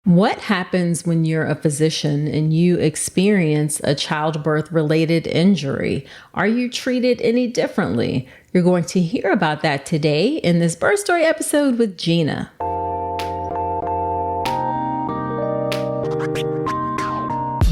What happens when you're a physician and you experience a childbirth-related injury? Are you treated any differently? You're going to hear about that today in this birth story episode with Gina.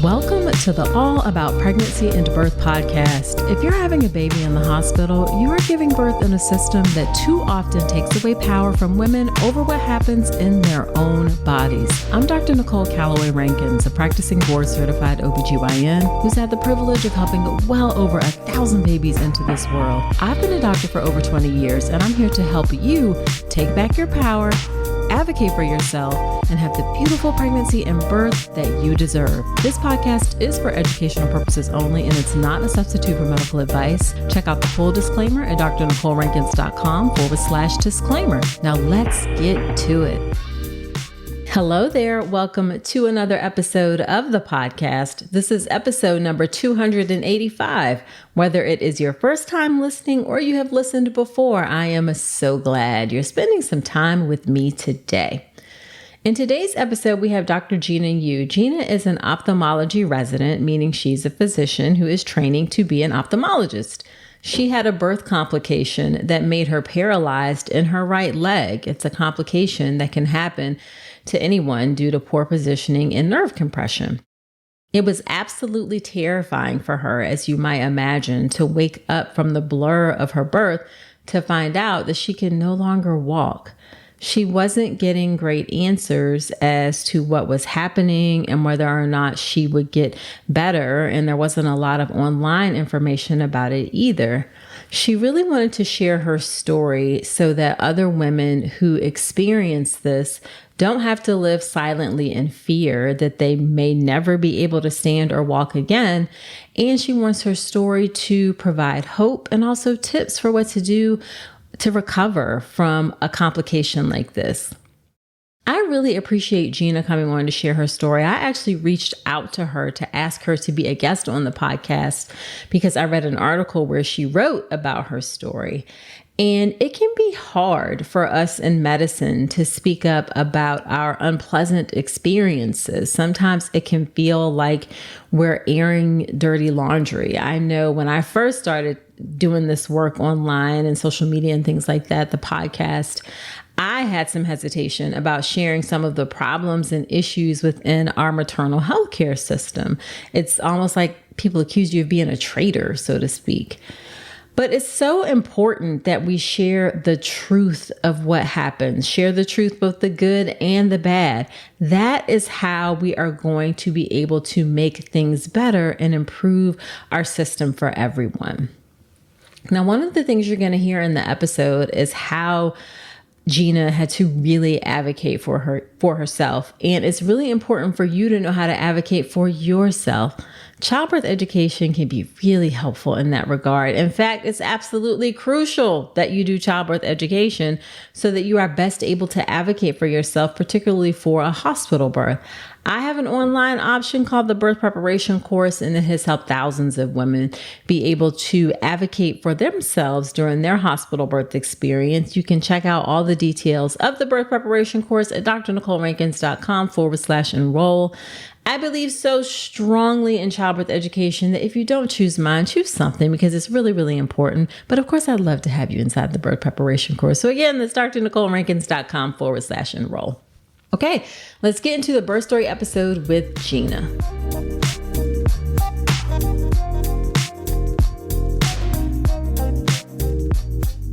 Welcome to the All About Pregnancy and Birth podcast. If you're having a baby in the hospital, you are giving birth in a system that too often takes away power from women over what happens in their own bodies. I'm Dr. Nicole Calloway Rankins, a practicing board-certified OBGYN who's had the privilege of helping well over 1,000 babies into this world. I've been a doctor for over 20 years, and I'm here to help you take back your power, advocate for yourself, and have the beautiful pregnancy and birth that you deserve. This podcast is for educational purposes only, and it's not a substitute for medical advice. Check out the full disclaimer at drnicolerankins.com/disclaimer. Now let's get to it. Hello there. Welcome to another episode of the podcast. This is episode number 285. Whether it is your first time listening or you have listened before, I am so glad you're spending some time with me today. In today's episode, we have Dr. Gina Yu. Gina is an ophthalmology resident, meaning she's a physician who is training to be an ophthalmologist. She had a birth complication that made her paralyzed in her right leg. It's a complication that can happen to anyone due to poor positioning and nerve compression. It was absolutely terrifying for her, as you might imagine, to wake up from the blur of her birth to find out that she can no longer walk. She wasn't getting great answers as to what was happening and whether or not she would get better, and there wasn't a lot of online information about it either. She really wanted to share her story so that other women who experience this don't have to live silently in fear that they may never be able to stand or walk again. And she wants her story to provide hope and also tips for what to do to recover from a complication like this. I really appreciate Gina coming on to share her story. I actually reached out to her to ask her to be a guest on the podcast because I read an article where she wrote about her story. And it can be hard for us in medicine to speak up about our unpleasant experiences. Sometimes it can feel like we're airing dirty laundry. I know when I first started doing this work online and social media and things like that, the podcast, I had some hesitation about sharing some of the problems and issues within our maternal health care system. It's almost like people accuse you of being a traitor, so to speak. But it's so important that we share the truth of what happens, share the truth, both the good and the bad. That is how we are going to be able to make things better and improve our system for everyone. Now, one of the things you're going to hear in the episode is how Gina had to really advocate for herself. And it's really important for you to know how to advocate for yourself. Childbirth education can be really helpful in that regard. In fact, it's absolutely crucial that you do childbirth education so that you are best able to advocate for yourself, particularly for a hospital birth. I have an online option called the Birth Preparation Course, and it has helped thousands of women be able to advocate for themselves during their hospital birth experience. You can check out all the details of the Birth Preparation Course at drnicolerankins.com/enroll. I believe so strongly in childbirth education that if you don't choose mine, choose something because it's really, really important. But of course, I'd love to have you inside the Birth Preparation Course. So again, that's drnicolerankins.com/enroll. Okay, let's get into the birth story episode with Gina.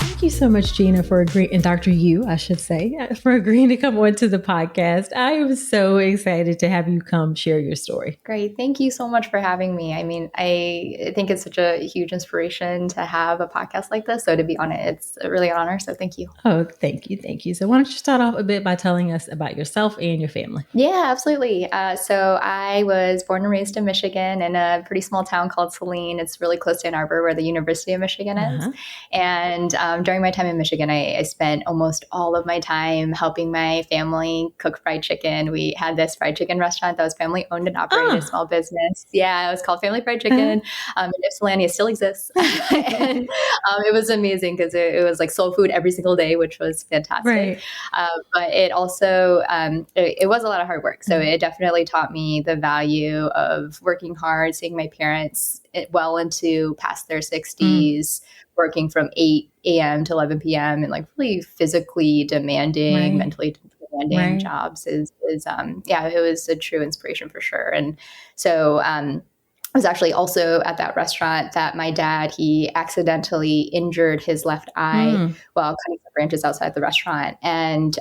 Thank you so much, Gina, for agreeing, and Dr. Yu, I should say, for agreeing to come onto the podcast. I am so excited to have you come share your story. Great. Thank you so much for having me. I mean, I think it's such a huge inspiration to have a podcast like this. So to be on it, it's really an honor. So thank you. Oh, thank you. Thank you. So why don't you start off a bit by telling us about yourself and your family? Yeah, absolutely. So I was born and raised in Michigan in a pretty small town called Saline. It's really close to Ann Arbor, where the University of Michigan is. And during during my time in Michigan, I spent almost all of my time helping my family cook fried chicken. We had this fried chicken restaurant that was family owned and operated, small business. Yeah, it was called Family Fried Chicken. In Ypsilanti, it still exists. And it was amazing because it was like soul food every single day, which was fantastic. Right. But it also, it was a lot of hard work. So it definitely taught me the value of working hard, seeing my parents well into past their 60s, working from 8 a.m. to 11 p.m. and like really physically demanding, mentally demanding jobs is it was a true inspiration for sure. And so I was actually also at that restaurant that my dad, he accidentally injured his left eye while cutting some branches outside the restaurant. And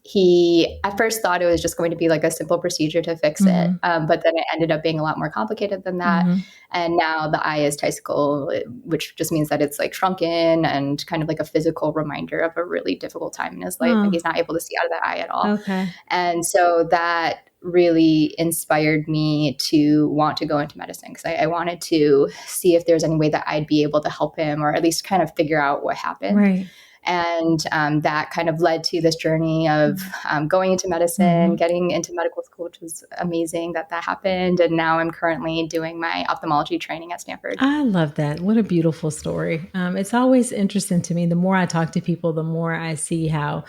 he at first thought it was just going to be like a simple procedure to fix it. But then it ended up being a lot more complicated than that. And now the eye is testicle, which just means that it's like shrunken and kind of like a physical reminder of a really difficult time in his life. And he's not able to see out of that eye at all. Okay. And so that really inspired me to want to go into medicine because I wanted to see if there's any way that I'd be able to help him or at least kind of figure out what happened. Right. And that kind of led to this journey of going into medicine, getting into medical school, which was amazing that happened. And now I'm currently doing my ophthalmology training at Stanford. I love that. What a beautiful story. It's always interesting to me. The more I talk to people, the more I see how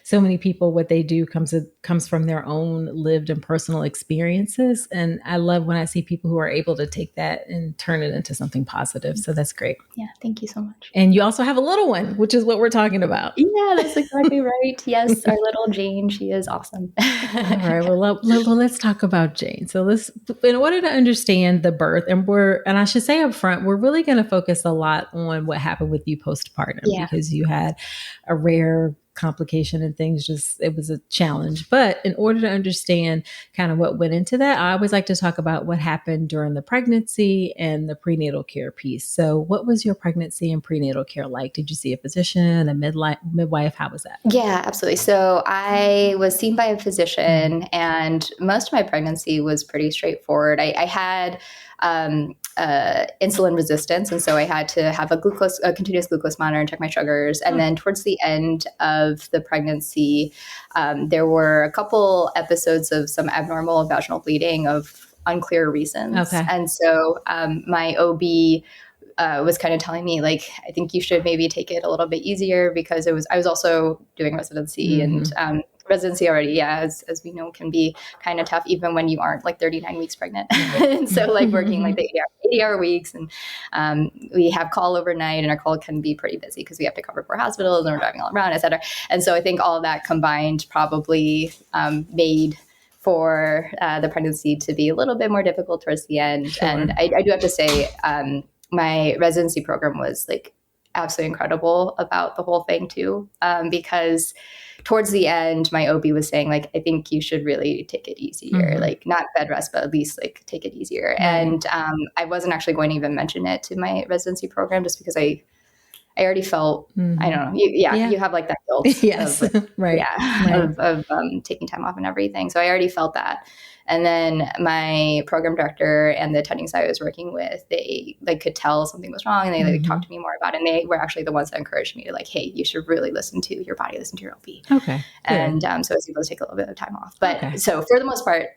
so many people, what they do comes from their own lived and personal experiences. And I love when I see people who are able to take that and turn it into something positive. So that's great. Yeah. Thank you so much. And you also have a little one, which is what we're talking about. Yeah, that's exactly right. Yes. Our little Jane, she is awesome. All right. Well, let's talk about Jane. So in order to understand the birth, and I should say up front, we're really going to focus a lot on what happened with you postpartum because you had a rare complication and things, it was a challenge. But in order to understand kind of what went into that, I always like to talk about what happened during the pregnancy and the prenatal care piece. So what was your pregnancy and prenatal care like? Did you see a physician, a midwife? How was that? Yeah, absolutely. So I was seen by a physician and most of my pregnancy was pretty straightforward. I had insulin resistance. And so I had to have a continuous glucose monitor and check my sugars. And then towards the end of the pregnancy, there were a couple episodes of some abnormal vaginal bleeding of unclear reasons. Okay. And so my OB was kind of telling me, like, I think you should maybe take it a little bit easier because I was also doing residency and residency already, as we know, can be kind of tough even when you aren't like 39 weeks pregnant. And so like working like the 80-hour weeks and we have call overnight and our call can be pretty busy because we have to cover 4 hospitals and we're driving all around, et cetera. And so I think all of that combined probably made for the pregnancy to be a little bit more difficult towards the end. Sure. And I do have to say my residency program was like absolutely incredible about the whole thing too, because towards the end, my OB was saying, like, I think you should really take it easier, like not bed rest, but at least like take it easier. And I wasn't actually going to even mention it to my residency program just because I already felt, I don't know, you have like that guilt yes. of, right. of taking time off and everything. So I already felt that. And then my program director and the attendings I was working with, they like could tell something was wrong and they like talked to me more about it. And they were actually the ones that encouraged me to like, hey, you should really listen to your body, listen to your OB. Okay. And so I was able to take a little bit of time off. But so for the most part,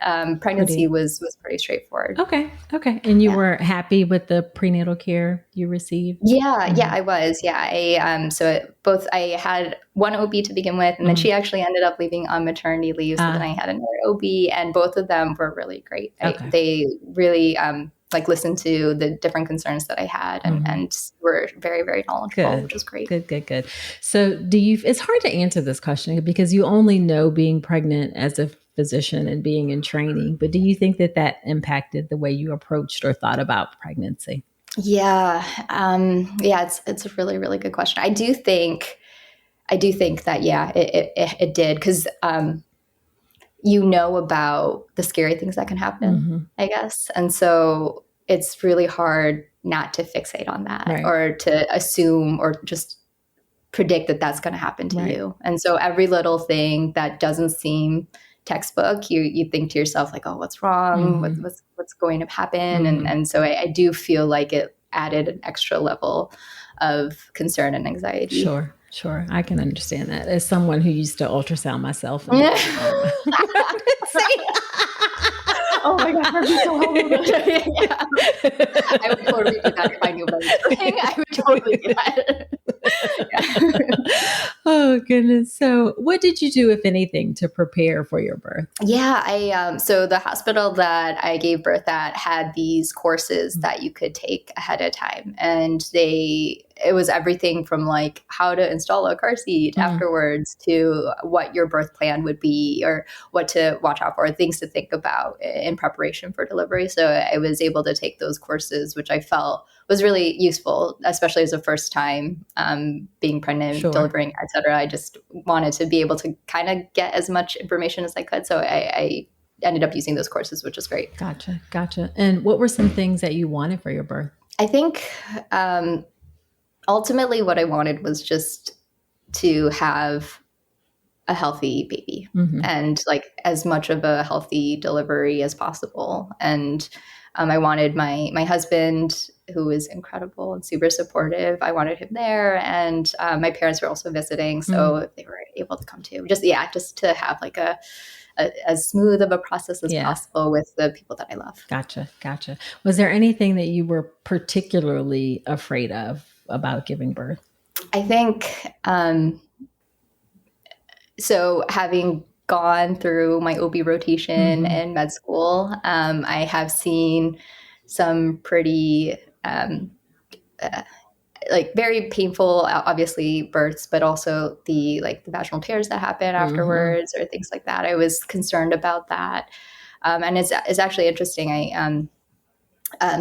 pregnancy was pretty straightforward. Okay. And you were happy with the prenatal care you received? Yeah, I was. Yeah. I had one OB to begin with, and then she actually ended up leaving on maternity leave. So then I had another OB, and both of them were really great. They really like listened to the different concerns that I had and were very, very knowledgeable, which was great. Good. So it's hard to answer this question because you only know being pregnant as a physician and being in training, but do you think that impacted the way you approached or thought about pregnancy? Yeah. It's a really, really good question. I do think that, it did. Cause, about the scary things that can happen, I guess. And so it's really hard not to fixate on that or to assume or just predict that that's going to happen to you. And so every little thing that doesn't seem textbook, you think to yourself like, oh, what's wrong? What's going to happen? And so I do feel like it added an extra level of concern and anxiety. Sure. I can understand that as someone who used to ultrasound myself. Oh my God, that'd be so horrible. Yeah. I would totally do that if I knew about it. I would totally do that. Oh, goodness. So what did you do, if anything, to prepare for your birth? Yeah, so the hospital that I gave birth at had these courses that you could take ahead of time. And it was everything from like how to install a car seat afterwards to what your birth plan would be or what to watch out for, things to think about in preparation for delivery. So I was able to take those courses, which I felt was really useful, especially as a first time being pregnant, delivering, et cetera. I just wanted to be able to kind of get as much information as I could. So I ended up using those courses, which is great. Gotcha. And what were some things that you wanted for your birth? I think ultimately what I wanted was just to have a healthy baby and like as much of a healthy delivery as possible. And I wanted my husband, who is incredible and super supportive, I wanted him there. And my parents were also visiting, so they were able to come too. Just to have like as smooth of a process as possible with the people that I love. Gotcha. Was there anything that you were particularly afraid of about giving birth? I think, so having gone through my OB rotation in med school, I have seen some pretty like very painful, obviously, births, but also the vaginal tears that happen afterwards or things like that. I was concerned about that. And it's actually interesting.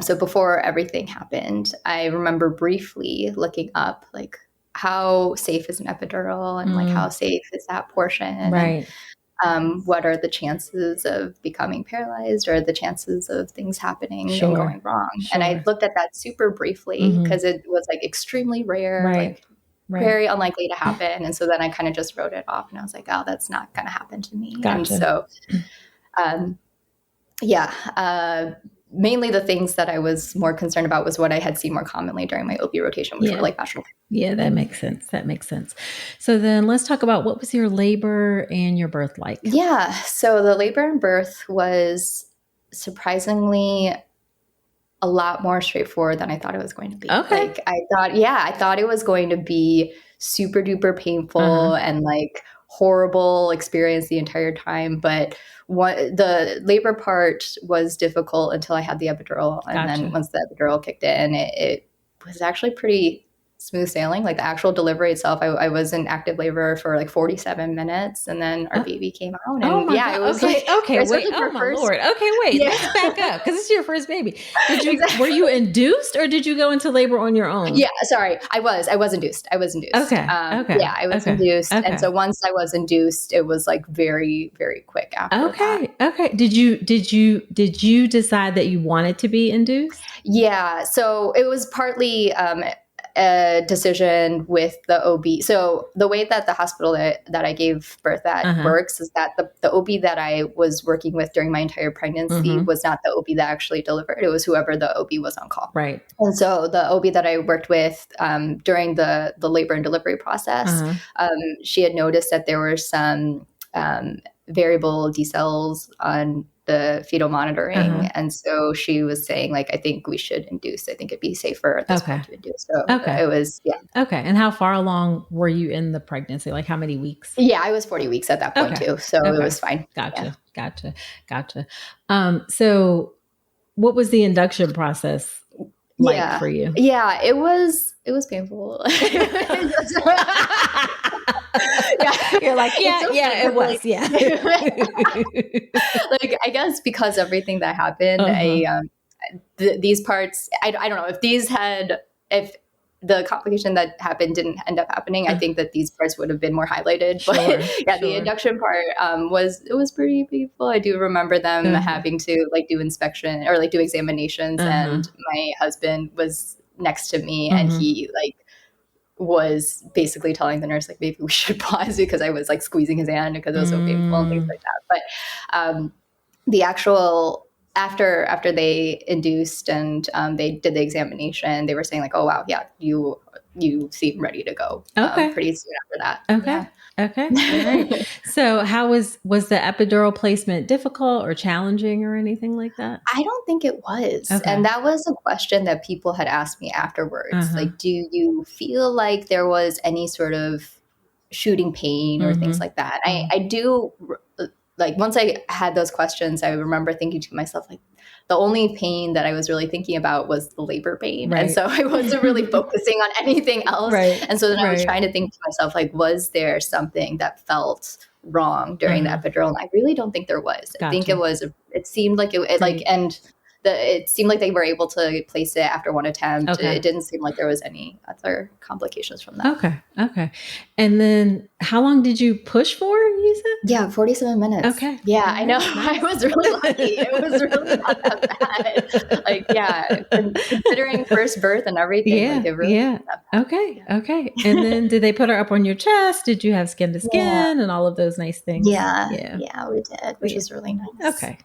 So before everything happened, I remember briefly looking up like how safe is an epidural and like how safe is that portion, right? And what are the chances of becoming paralyzed or the chances of things happening and going wrong? And I looked at that super briefly because it was like extremely rare, like very unlikely to happen. And so then I kind of just wrote it off and I was like, oh, that's not going to happen to me. Gotcha. And so, mainly the things that I was more concerned about was what I had seen more commonly during my OB rotation, which were like vaginal. Yeah, that makes sense. So then let's talk about what was your labor and your birth like? Yeah. So the labor and birth was surprisingly a lot more straightforward than I thought it was going to be. Okay. Like I thought it was going to be super duper painful and like horrible experience the entire time. But the labor part was difficult until I had the epidural. And then once the epidural kicked in, it was actually pretty smooth sailing. Like the actual delivery itself, I was in active labor for like 47 minutes and then our baby came out. And it was like, wait, oh my Lord. Okay, wait, let's back up because this is your first baby. Were you induced or did you go into labor on your own? Yeah, sorry. I was induced. Okay. Yeah, I was induced. Okay. And so once I was induced, it was like very, very quick after that. Okay. Did you decide that you wanted to be induced? Yeah. So it was partly, a decision with the OB. So the way that the hospital that I gave birth at works is that the OB that I was working with during my entire pregnancy was not the OB that actually delivered. It was whoever the OB was on call. Right. And so the OB that I worked with during the labor and delivery process, she had noticed that there were some variable decels on the fetal monitoring. And so she was saying, like, I think we should induce. I think it'd be safer at this point to induce. So it was, Okay. And how far along were you in the pregnancy? Like how many weeks? Yeah, I was 40 weeks at that point too. So it was fine. Gotcha. So what was the induction process like for you? Yeah, it was painful. You're like, it was. Yeah. Like, I guess because everything that happened, these parts, I don't know if the complication that happened didn't end up happening, I think that these parts would have been more highlighted. But the induction part was pretty painful. I do remember them having to like do inspection or like do examinations, and my husband was next to me, and he like was basically telling the nurse like maybe we should pause because I was like squeezing his hand because it was so painful and things like that. But the actual after they induced and they did the examination, they were saying like, oh wow, yeah, you seem ready to go pretty soon after that. Okay. Yeah. Okay. All right. So how was the epidural placement difficult or challenging or anything like that? I don't think it was. Okay. And that was a question that people had asked me afterwards. Like, do you feel like there was any sort of shooting pain or things like that? I do, like, once I had those questions, I remember thinking to myself, like, the only pain that I was really thinking about was the labor pain. Right. And so I wasn't really focusing on anything else. Right. And so then I was trying to think to myself, like, was there something that felt wrong during the epidural? And I really don't think there was. I think it seemed like it seemed like they were able to place it after one attempt. Okay. It didn't seem like there was any other complications from that. Okay. And then how long did you push for, you said? Yeah, 47 minutes. Okay. Yeah, I know. I was really lucky. It was really not that bad. Like, yeah, considering first birth and everything. Like, it really wasn't that bad. Okay. And then did they put her up on your chest? Did you have skin to skin and all of those nice things? Yeah, we did, which was really nice. Okay.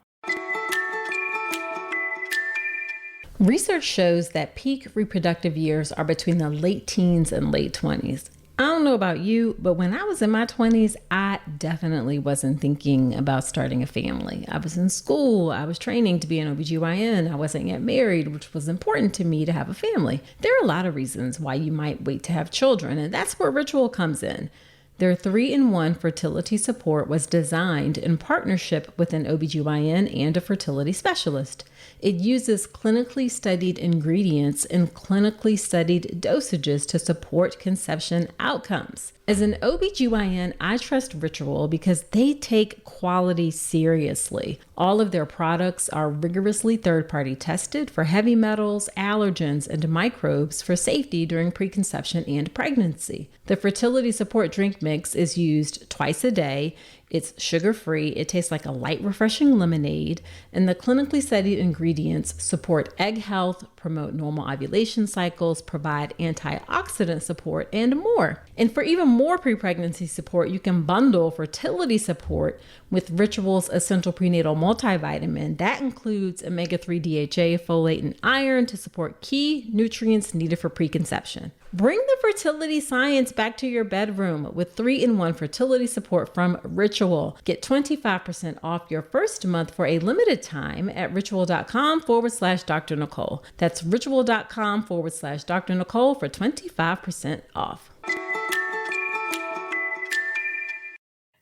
Research shows that peak reproductive years are between the late teens and late 20s. I don't know about you, but when I was in my 20s, I definitely wasn't thinking about starting a family. I was in school. I was training to be an OBGYN. I wasn't yet married, which was important to me to have a family. There are a lot of reasons why you might wait to have children, and that's where Ritual comes in. Their 3-in-1 fertility support was designed in partnership with an OBGYN and a fertility specialist. It uses clinically studied ingredients and clinically studied dosages to support conception outcomes. As an OBGYN, I trust Ritual because they take quality seriously. All of their products are rigorously third-party tested for heavy metals, allergens, and microbes for safety during preconception and pregnancy. The fertility support drink mix is used twice a day. It's sugar-free, it tastes like a light, refreshing lemonade, and the clinically studied ingredients support egg health, promote normal ovulation cycles, provide antioxidant support, and more. And for even more pre-pregnancy support, you can bundle fertility support with Ritual's Essential Prenatal Multivitamin. That includes omega-3 DHA, folate, and iron to support key nutrients needed for preconception. Bring the fertility science back to your bedroom with 3-in-1 fertility support from Ritual. Get 25% off your first month for a limited time at ritual.com/Dr. Nicole. That's ritual.com/Dr. Nicole for 25% off.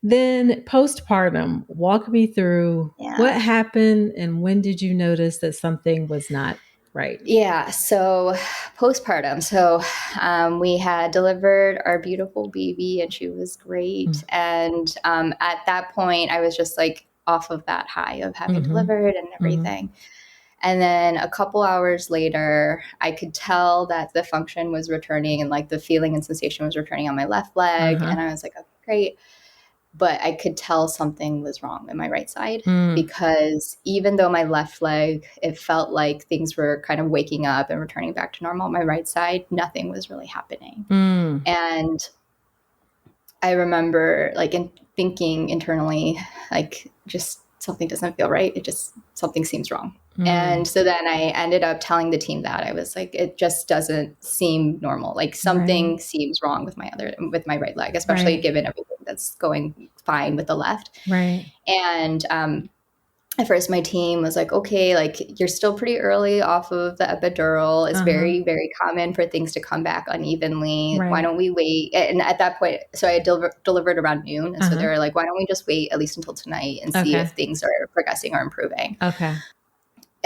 Then postpartum, walk me through what happened and when did you notice that something was not right? Yeah. So postpartum. So we had delivered our beautiful baby and she was great. And at that point, I was just like off of that high of having delivered and everything. And then a couple hours later, I could tell that the function was returning and like the feeling and sensation was returning on my left leg. And I was like, okay, great. But I could tell something was wrong in my right side because even though my left leg, it felt like things were kind of waking up and returning back to normal. My right side, nothing was really happening. And I remember like thinking internally, like just something doesn't feel right. Something seems wrong. And so then I ended up telling the team that I was like, it just doesn't seem normal. Like something seems wrong with my right leg, especially given everything that's going fine with the left. And at first my team was like, okay, like you're still pretty early off of the epidural. It's very, very common for things to come back unevenly. Why don't we wait? And at that point, so I delivered around noon. And so they were like, why don't we just wait at least until tonight and see if things are progressing or improving?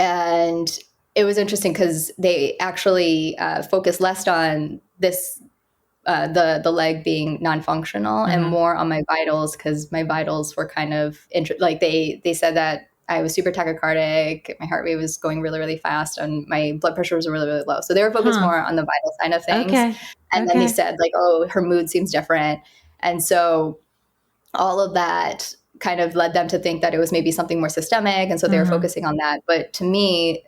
And it was interesting because they actually focused less on this, the leg being non-functional and more on my vitals because my vitals were kind of like they said that I was super tachycardic, my heart rate was going really, really fast, and my blood pressure was really, really low. So they were focused more on the vital side of things. And then they said like, oh, her mood seems different. And so all of that kind of led them to think that it was maybe something more systemic. And so they were focusing on that. But to me,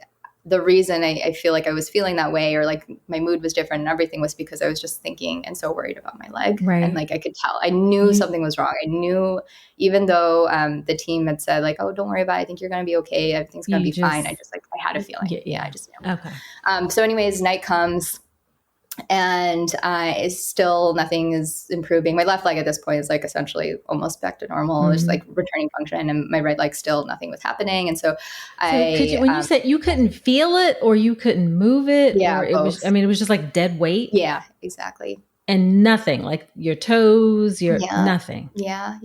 the reason I feel like I was feeling that way, or like my mood was different and everything, was because I was just thinking and so worried about my leg. Right. And like I could tell, I knew something was wrong. I knew, even though the team had said like, oh, don't worry about it, I think you're going to be okay, everything's going to be fine. I just like, I had a feeling. Yeah, I just knew. Okay. So anyways, night comes, and still nothing is improving. My left leg at this point is like essentially almost back to normal. It's like returning function, and my right leg, still nothing was happening. And so when you said you couldn't feel it or you couldn't move it, yeah, or it was just like dead weight. Yeah, exactly. And nothing, like your toes, nothing. Yeah.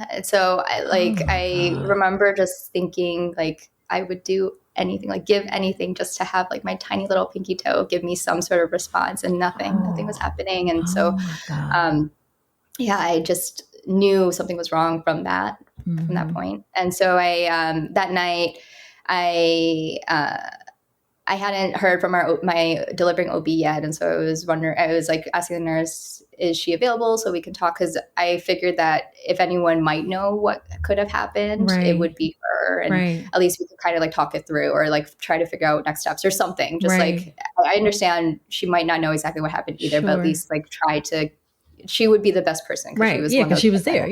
And so I remember just thinking like I would do anything, like give anything just to have like my tiny little pinky toe give me some sort of response, and nothing was happening. And so, I just knew something was wrong from that point. And so I, that night I hadn't heard from my delivering OB yet. And so I was like asking the nurse, is she available so we can talk? Because I figured that if anyone might know what could have happened, it would be her. And at least we could kind of like talk it through, or like try to figure out next steps or something. Just like, I understand she might not know exactly what happened either, but at least like she would be the best person. Right. Yeah, because she was there.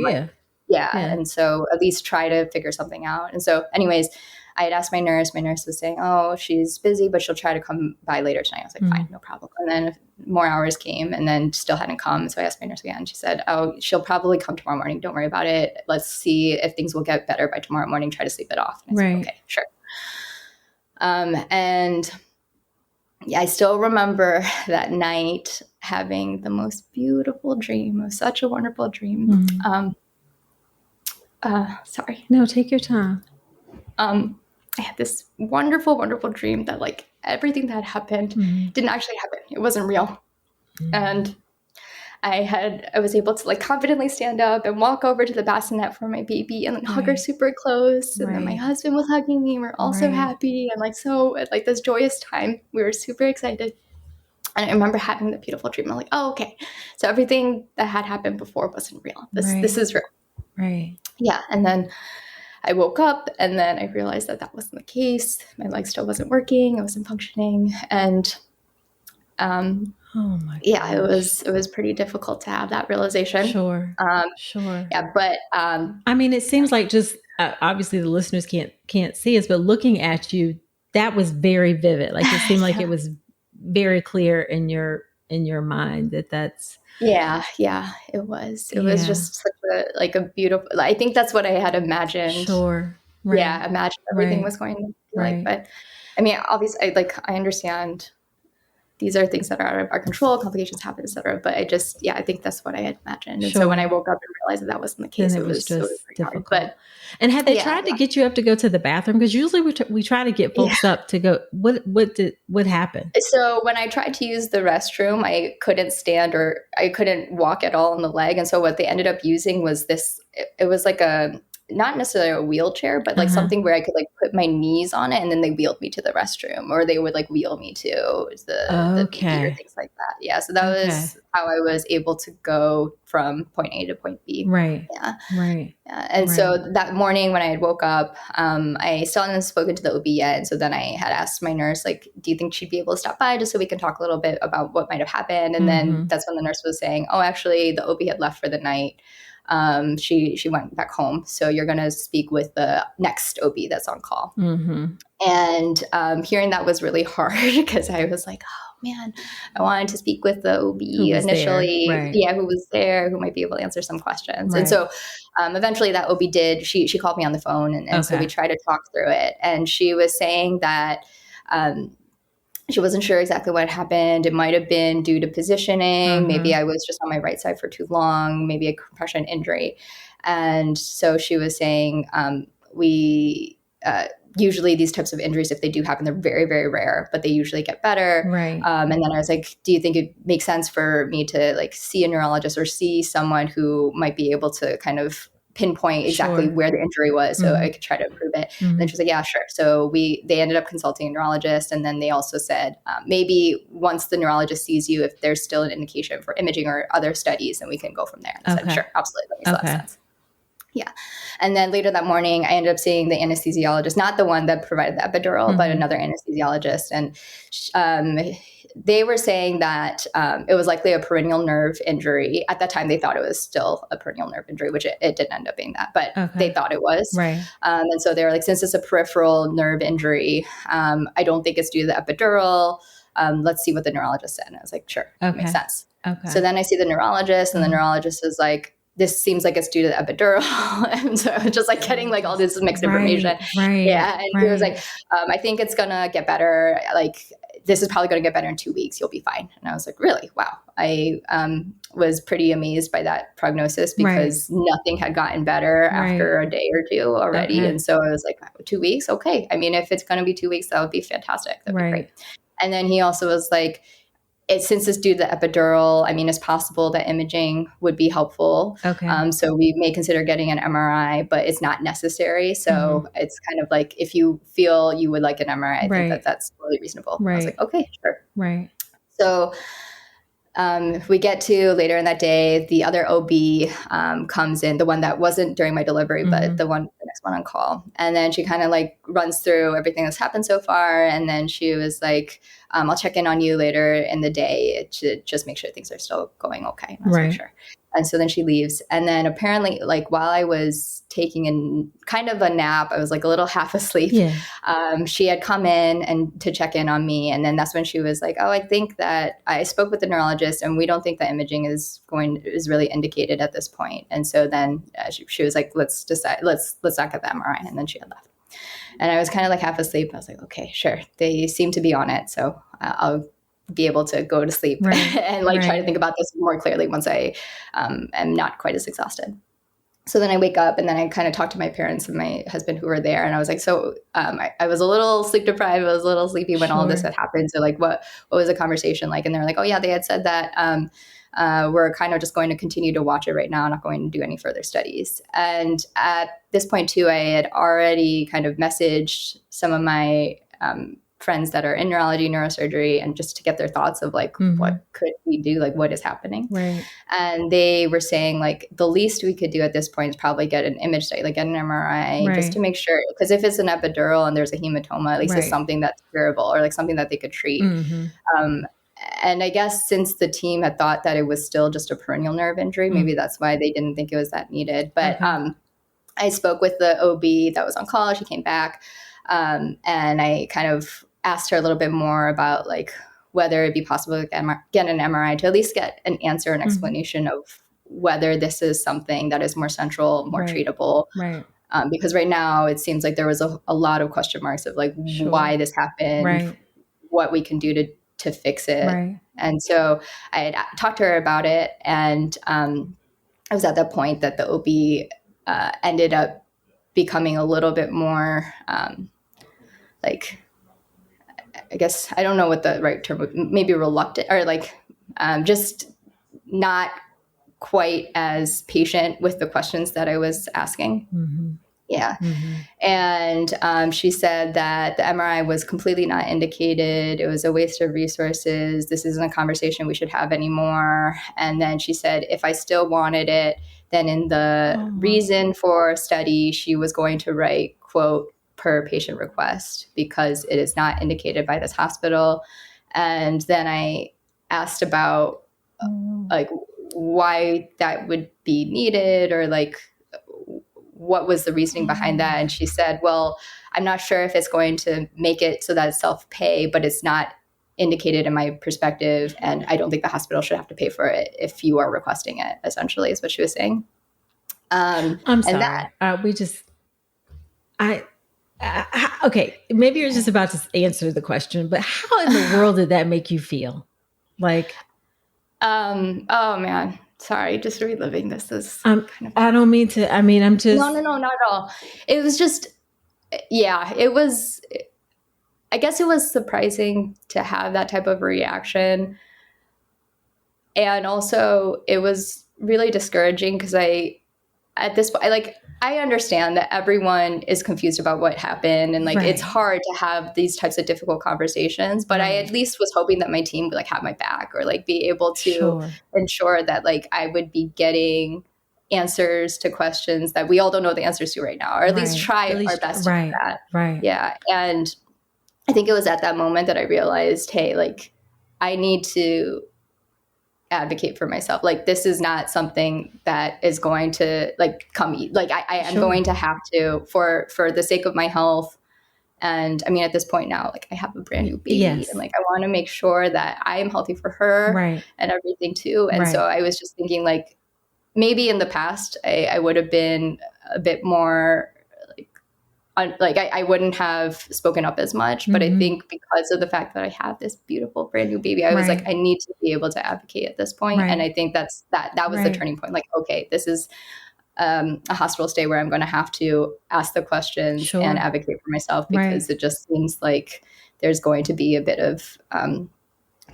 Yeah. And so at least try to figure something out. And so anyways, I had asked my nurse. My nurse was saying, oh, she's busy, but she'll try to come by later tonight. I was like, fine, no problem. And then more hours came, and then still hadn't come. So I asked my nurse again. She said, oh, she'll probably come tomorrow morning. Don't worry about it. Let's see if things will get better by tomorrow morning. Try to sleep it off. And I said, okay, sure. And I still remember that night having the most beautiful dream. It was such a wonderful dream. Sorry. No, take your time. I had this wonderful, wonderful dream that like everything that happened didn't actually happen. It wasn't real. And I was able to like confidently stand up and walk over to the bassinet for my baby and like hug her super close. And then my husband was hugging me. We're all so happy. And like, so at like this joyous time, we were super excited. And I remember having the beautiful dream. I'm like, oh, okay. So everything that had happened before wasn't real. This is real. Right. Yeah. And then I woke up, and then I realized that wasn't the case. My leg still wasn't working. I wasn't functioning. And it was pretty difficult to have that realization. Sure. Yeah. But I mean, it seems like just obviously the listeners can't see us, but looking at you, that was very vivid. Like it seemed like it was very clear in your mind that's. Yeah, it was. It was just such a beautiful. I think that's what I had imagined. Sure. Right. Yeah, imagined everything was going to be like. But I mean, obviously, I understand these are things that are out of our control. Complications happen, etc. But I think that's what I had imagined. And so when I woke up and realized that wasn't the case, it was just difficult. But and had they tried to get you up to go to the bathroom? Because usually we try to get folks up to go. What happened? So when I tried to use the restroom, I couldn't stand, or I couldn't walk at all on the leg. And so what they ended up using was this. It was like not necessarily a wheelchair, but like something where I could like put my knees on it, and then they wheeled me to the restroom, or they would like wheel me to the baby or things like that. Yeah. So that was how I was able to go from point A to point B. Right. Yeah. Right. Yeah. And so that morning when I had woke up, I still hadn't spoken to the OB yet. And so then I had asked my nurse, like, do you think she'd be able to stop by just so we can talk a little bit about what might have happened? And then that's when the nurse was saying, oh, actually the OB had left for the night. She went back home. So you're going to speak with the next OB that's on call. And hearing that was really hard, because I was like, oh man, I wanted to speak with the OB initially. Who was there, who might be able to answer some questions. And so eventually that OB did, she called me on the phone, and so we tried to talk through it. And she was saying that she wasn't sure exactly what happened. It might have been due to positioning. Maybe I was just on my right side for too long, maybe a compression injury. And so she was saying, usually these types of injuries, if they do happen, they're very, very rare, but they usually get better. Right. And then I was like, do you think it makes sense for me to like see a neurologist or see someone who might be able to kind of pinpoint exactly where the injury was, so I could try to improve it? And then she was like, yeah, sure. So they ended up consulting a neurologist, and then they also said, maybe once the neurologist sees you, if there's still an indication for imaging or other studies, then we can go from there. And I said, sure, absolutely, that makes a lot of sense. Yeah. And then later that morning, I ended up seeing the anesthesiologist, not the one that provided the epidural, but another anesthesiologist. And they were saying that it was likely a peroneal nerve injury. At that time, they thought it was still a peroneal nerve injury, which it didn't end up being that, but they thought it was. Right. And so they were like, since it's a peripheral nerve injury, I don't think it's due to the epidural. Let's see what the neurologist said. And I was like, sure, makes sense. Okay. So then I see the neurologist, and the neurologist is like, this seems like it's due to the epidural. And so I was just like getting like all this mixed information. Right. Yeah. And he was like, I think it's going to get better. Like, this is probably going to get better in 2 weeks. You'll be fine. And I was like, really? Wow. I was pretty amazed by that prognosis because nothing had gotten better after a day or two already. And so I was like, 2 weeks? Okay. I mean, if it's going to be 2 weeks, that would be fantastic. That'd be great. And then he also was like, since it's due to the epidural, I mean, it's possible that imaging would be helpful. Okay. So we may consider getting an MRI, but it's not necessary. So it's kind of like, if you feel you would like an MRI, I think that's really reasonable. I was like, okay, sure. Right. So we get to later in that day, the other OB comes in, the one that wasn't during my delivery, but the next one on call. And then she kind of like runs through everything that's happened so far. And then she was like, I'll check in on you later in the day to just make sure things are still going okay. And I was like, sure. And so then she leaves. And then apparently, like, while I was taking kind of a nap, I was like a little half asleep. She had come in and to check in on me. And then that's when she was like, oh, I think that I spoke with the neurologist and we don't think that imaging is really indicated at this point. And so then she was like, let's decide, let's not get the MRI. And then she had left. And I was kind of like half asleep. I was like, okay, sure. They seem to be on it. So I'll be able to go to sleep and like try to think about this more clearly once I am not quite as exhausted. So then I wake up and then I kind of talk to my parents and my husband who were there. And I was like, so I was a little sleep deprived. I was a little sleepy when all of this had happened. So like, what was the conversation like? And they're like, oh yeah, they had said that we're kind of just going to continue to watch it right now, not going to do any further studies. And at this point too, I had already kind of messaged some of my friends that are in neurology, neurosurgery, and just to get their thoughts of like, what could we do? Like, what is happening? Right. And they were saying like, the least we could do at this point is probably get an image study, like get an MRI, just to make sure, because if it's an epidural and there's a hematoma, at least it's something that's curable or like something that they could treat. And I guess since the team had thought that it was still just a peroneal nerve injury, maybe that's why they didn't think it was that needed. But I spoke with the OB that was on call. She came back and I kind of asked her a little bit more about like whether it'd be possible to get an MRI to at least get an answer, an explanation of whether this is something that is more central, more treatable. Right. Because right now it seems like there was a lot of question marks of like why this happened, what we can do to fix it. Right. And so I had talked to her about it. And I was at that point that the OB ended up becoming a little bit more like, I guess, I don't know what the right term would, maybe reluctant or like just not quite as patient with the questions that I was asking. Yeah. And she said that the MRI was completely not indicated. It was a waste of resources. This isn't a conversation we should have anymore. And then she said, if I still wanted it, then in the reason for study, she was going to write, quote, per patient request, because it is not indicated by this hospital. And then I asked about like why that would be needed or like what was the reasoning behind that. And she said, well, I'm not sure if it's going to make it so that it's self-pay, but it's not indicated in my perspective. And I don't think the hospital should have to pay for it if you are requesting it, essentially is what she was saying. I'm sorry. Okay, maybe you're just about to answer the question, but how in the world did that make you feel? Like, oh man, sorry, just reliving this is kind of. I don't mean to. I mean, I'm just. No, not at all. It was just, yeah, it was. I guess it was surprising to have that type of reaction, and also it was really discouraging because at this point, I understand that everyone is confused about what happened and it's hard to have these types of difficult conversations, but I at least was hoping that my team would have my back or be able to ensure that I would be getting answers to questions that we all don't know the answers to right now, or at least try our best to do that. Right. Yeah. And I think it was at that moment that I realized, hey, like, I need to advocate for myself. Like, this is not something that is going to like come, like I am going to have to, for the sake of my health. And I mean, at this point now, like, I have a brand new baby, and like, I want to make sure that I am healthy for her and everything too. And so I was just thinking, like, maybe in the past I would have been a bit more like I wouldn't have spoken up as much, but I think because of the fact that I have this beautiful brand new baby, I was like, I need to be able to advocate at this point. And I think that was the turning point. Like, okay, this is a hospital stay where I'm going to have to ask the questions and advocate for myself, because it just seems like there's going to be a bit of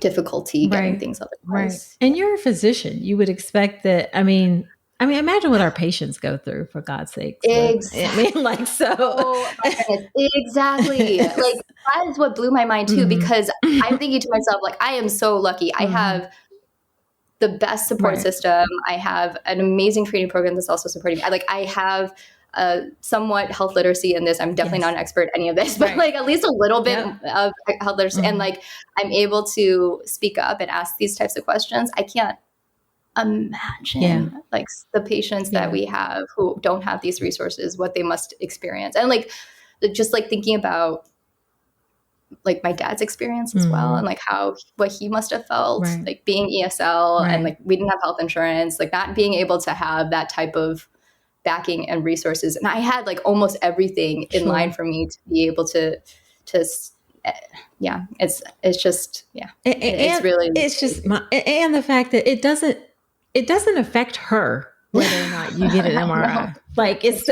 difficulty getting things otherwise. And you're a physician. You would expect that. I mean, imagine what our patients go through, for God's sake. Exactly. I mean, like, so. Oh, my goodness. Exactly. Like, that is what blew my mind too, because I'm thinking to myself, like, I am so lucky. I have the best support system. I have an amazing training program that's also supporting me. I have somewhat health literacy in this. I'm definitely not an expert in any of this, but like, at least a little bit of health literacy. And like, I'm able to speak up and ask these types of questions. I can't imagine like the patients that we have who don't have these resources, what they must experience. And like, just like thinking about like my dad's experience as well, and like what he must have felt like being ESL, and like, we didn't have health insurance, like not being able to have that type of backing and resources. And I had like almost everything in line for me to be able to it's just it's really, it's just and the fact that it doesn't affect her whether or not you get an MRI. Like, it's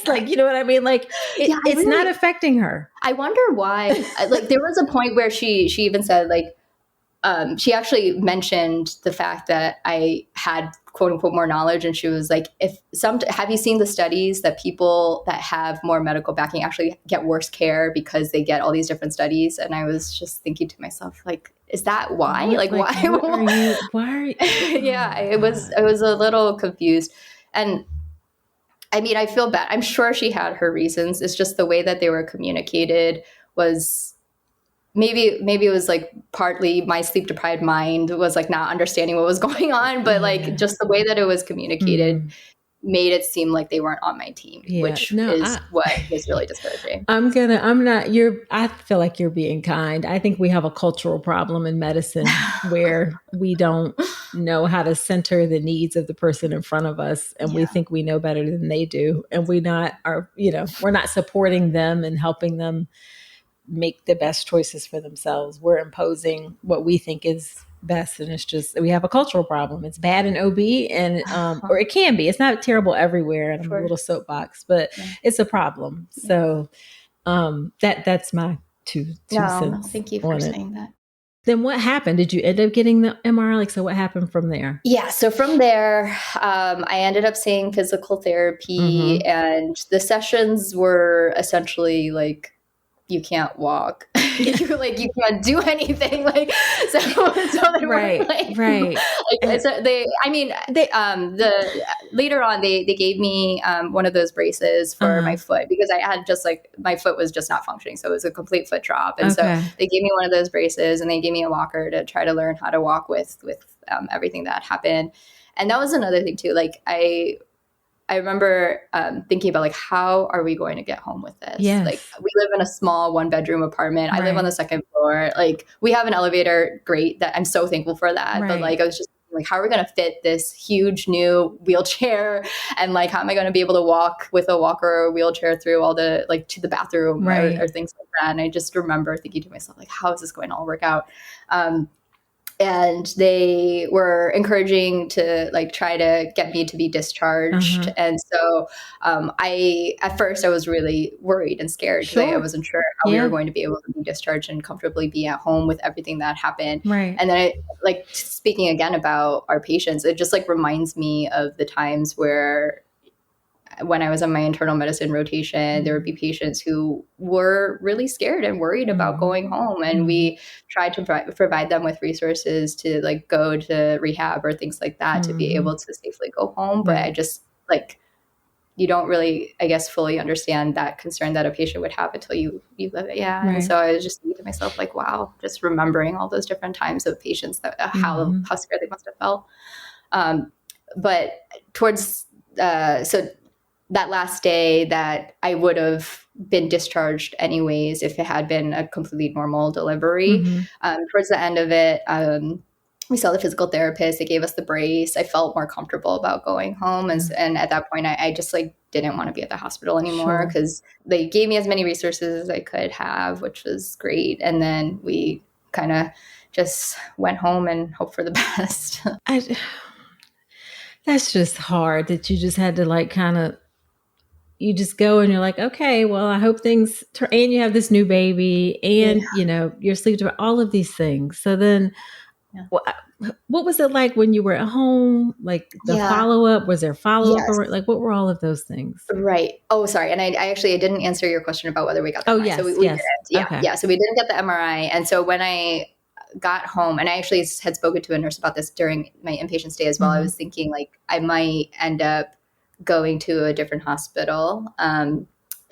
like, you know what I mean? Like, it's really, not affecting her. I wonder why. Like, there was a point where she even said, like, she actually mentioned the fact that I had quote unquote more knowledge. And she was like, have you seen the studies that people that have more medical backing actually get worse care because they get all these different studies? And I was just thinking to myself, like, is that why? Like why are you? Yeah, I was a little confused. And I mean, I feel bad. I'm sure she had her reasons. It's just the way that they were communicated was maybe it was like partly my sleep deprived mind was like not understanding what was going on, but like just the way that it was communicated made it seem like they weren't on my team, which is what was really discouraging. I feel like you're being kind. I think we have a cultural problem in medicine where we don't know how to center the needs of the person in front of us. And we think we know better than they do. And we're not supporting them and helping them make the best choices for themselves. We're imposing what we think is best. And it's just, we have a cultural problem. It's bad in OB and, or it can be, it's not terrible everywhere. And I'm a little soapbox, but it's a problem. So, that's my two cents. Thank you for saying that. Then what happened? Did you end up getting the MRI? Like, so what happened from there? Yeah. So from there, I ended up seeing physical therapy, and the sessions were essentially like, you can't walk. You can't do anything. Like, so they were like, later on they gave me one of those braces for my foot, because I had just like, my foot was just not functioning. So it was a complete foot drop. And so they gave me one of those braces, and they gave me a walker to try to learn how to walk with everything that happened. And that was another thing too. Like, I remember thinking about like, how are we going to get home with this? Yes. Like, we live in a small 1-bedroom apartment. I live on the second floor. Like, we have an elevator. Great. That I'm so thankful for that. But like, I was just like, how are we going to fit this huge new wheelchair? And like, how am I going to be able to walk with a walker or a wheelchair through all the, like, to the bathroom or things like that? And I just remember thinking to myself, like, how is this going to all work out? And they were encouraging to like try to get me to be discharged. And so at first I was really worried and scared because I wasn't sure how we were going to be able to be discharged and comfortably be at home with everything that happened. And then like speaking again about our patients, it just like reminds me of the times where when I was on my internal medicine rotation, there would be patients who were really scared and worried about going home. And we tried to provide them with resources to like go to rehab or things like that to be able to safely go home. But I just like, you don't really, I guess, fully understand that concern that a patient would have until you live it. Yeah. And so I was just thinking to myself, like, wow, just remembering all those different times of patients that how scared they must have felt. But towards, so that last day that I would have been discharged anyways, if it had been a completely normal delivery, towards the end of it, we saw the physical therapist. They gave us the brace. I felt more comfortable about going home. And at that point, I just like didn't want to be at the hospital anymore because they gave me as many resources as I could have, which was great. And then we kind of just went home and hoped for the best. That's just hard that you just had to like kind of, you just go and you're like, okay, well, I hope things turn, and you have this new baby and, you know, you're sleep deprived, all of these things. So then what was it like when you were at home? Like the follow-up, was there follow-up or like, what were all of those things? Right. Oh, sorry. And I actually, I didn't answer your question about whether we got the MRI. Yes, so we didn't. Yeah. Okay. Yeah. So we didn't get the MRI. And so when I got home, and I actually had spoken to a nurse about this during my inpatient stay as well, I was thinking like, I might end up going to a different hospital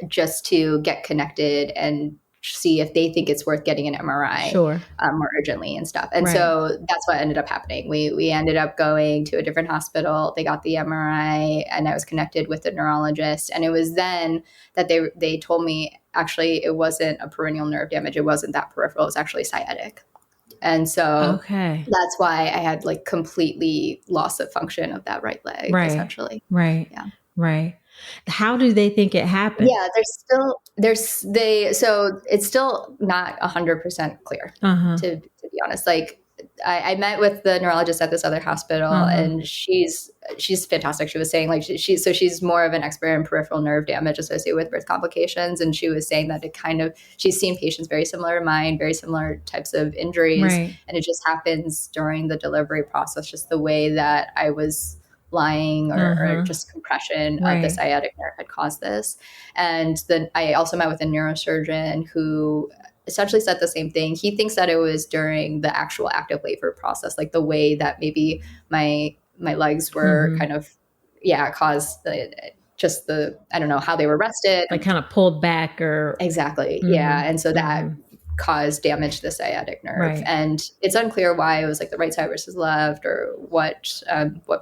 just to get connected and see if they think it's worth getting an MRI more urgently and stuff. And so that's what ended up happening. We ended up going to a different hospital. They got the MRI and I was connected with the neurologist. And it was then that they told me, actually, it wasn't a peroneal nerve damage. It wasn't that peripheral. It was actually sciatic. And so that's why I had like completely loss of function of that right leg, essentially. Right. How do they think it happened? Yeah, so it's still not 100% clear, to be honest. Like I met with the neurologist at this other hospital and she's fantastic. She was saying like she's more of an expert in peripheral nerve damage associated with birth complications. And she was saying that she's seen patients very similar to mine, very similar types of injuries. And it just happens during the delivery process, just the way that I was lying or just compression of the sciatic nerve had caused this. And then I also met with a neurosurgeon who essentially said the same thing. He thinks that it was during the actual active labor process, like the way that maybe my legs were kind of, caused I don't know how they were rested. Like kind of pulled back or. Exactly. Yeah. And so that caused damage to the sciatic nerve. And it's unclear why it was like the right side versus left or what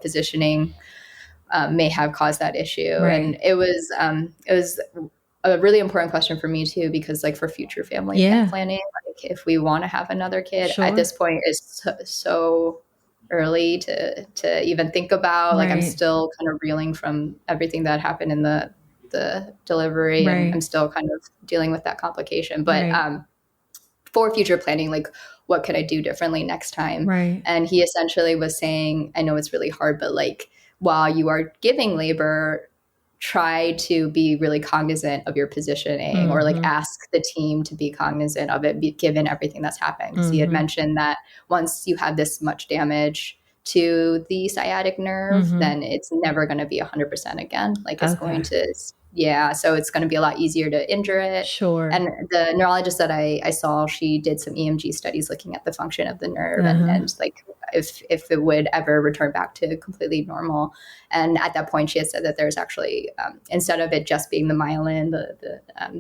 positioning may have caused that issue. And it was a really important question for me too, because like for future family planning, like if we want to have another kid at this point is so early to even think about. Like I'm still kind of reeling from everything that happened in the delivery and I'm still kind of dealing with that complication. But for future planning, like what could I do differently next time? And he essentially was saying, I know it's really hard, but like while you are giving labor, try to be really cognizant of your positioning or like ask the team to be cognizant of it, given everything that's happened. Because he had mentioned that once you have this much damage to the sciatic nerve, then it's never going to be 100% again. Like it's going to, so it's going to be a lot easier to injure it. And the neurologist that I saw, she did some EMG studies looking at the function of the nerve and like if it would ever return back to completely normal. And at that point, she had said that there's actually, instead of it just being the myelin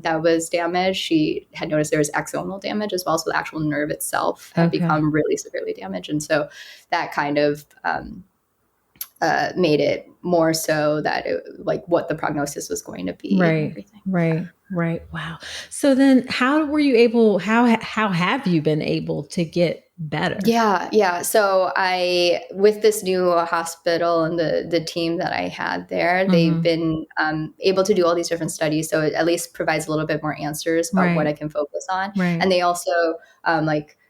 that was damaged, she had noticed there was axonal damage as well. So the actual nerve itself had become really severely damaged. And so that kind of made it more so that like what the prognosis was going to be. And everything. Wow. So then how have you been able to get better? So with this new hospital and the team that I had there, they've been able to do all these different studies. So it at least provides a little bit more answers about what I can focus on. And they also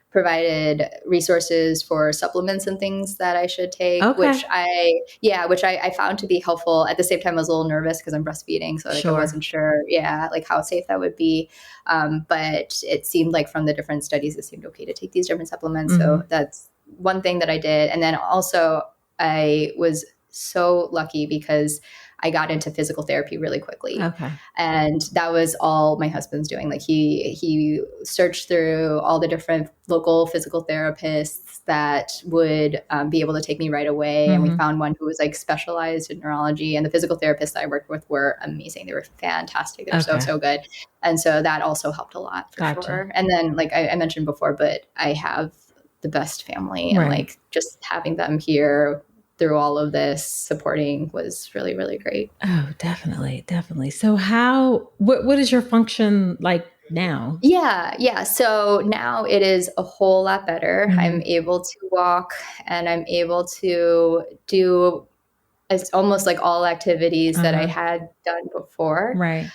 provided resources for supplements and things that I should take, which I found to be helpful. At the same time, I was a little nervous because I'm breastfeeding. So I wasn't sure, like how safe that would be. But it seemed like from the different studies, it seemed okay to take these different supplements. So that's one thing that I did. And then also I was so lucky because I got into physical therapy really quickly. Okay. And that was all my husband's doing. Like he searched through all the different local physical therapists that would be able to take me right away. And we found one who was like specialized in neurology, and the physical therapists that I worked with were amazing. They were fantastic. They were so good. And so that also helped a lot for sure. And then like I mentioned before, but I have the best family, and like just having them here through all of this supporting was really, really great. Oh, definitely. Definitely. So what is your function like now? Yeah. So now it is a whole lot better. I'm able to walk, and I'm able to do it's almost like all activities that I had done before. Right.